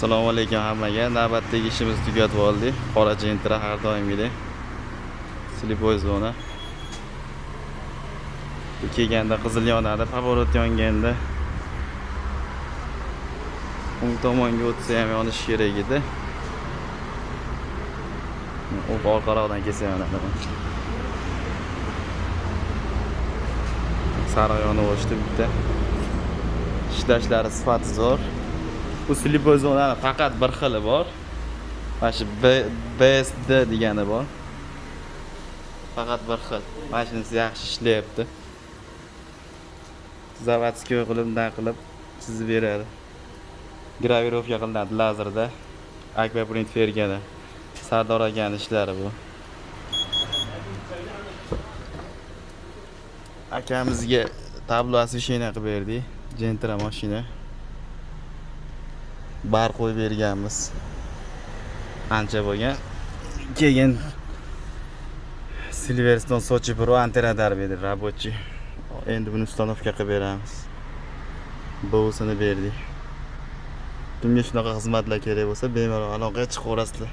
Assalomu alaykum hammaga. Navbatdagi ishimizni tugatib oldik. Qora Gentra har doimgidek. Slipoy zona. Kelganda qizil yonadi, pavorot yonganda o'ng tomonga o'tsa ham yonish kerak edi. U orqaroqdan kelsa yonadi. Sariq yonib o'chdi bitta. Ishlashlari sifati zo'r. Bu slipoy zonani faqat bir xili bor. Mana shu BSD degani bor. Faqat bir xil. Mashinasi yaxshi ishlayapti. Zavodskiy qilib, bunday qilib chizib beradi. Gravirovka qilinadi lazerda. Aquaprint fergada. Sardor akaning ishlari bu. Akamizga tablo osvesheniya qilib berdik. Gentra mashina. Bar qo'yib berganmiz. Ancha bo'lgan. Keyin Silverstone Sochi Pro antena darbi рабочий. Endi buni ustanovka qilib beramiz. Bovusini berdik. Kimga shunaqa xizmatlar kerak bo'lsa, bemalol aloqaga chiqaverasizlar.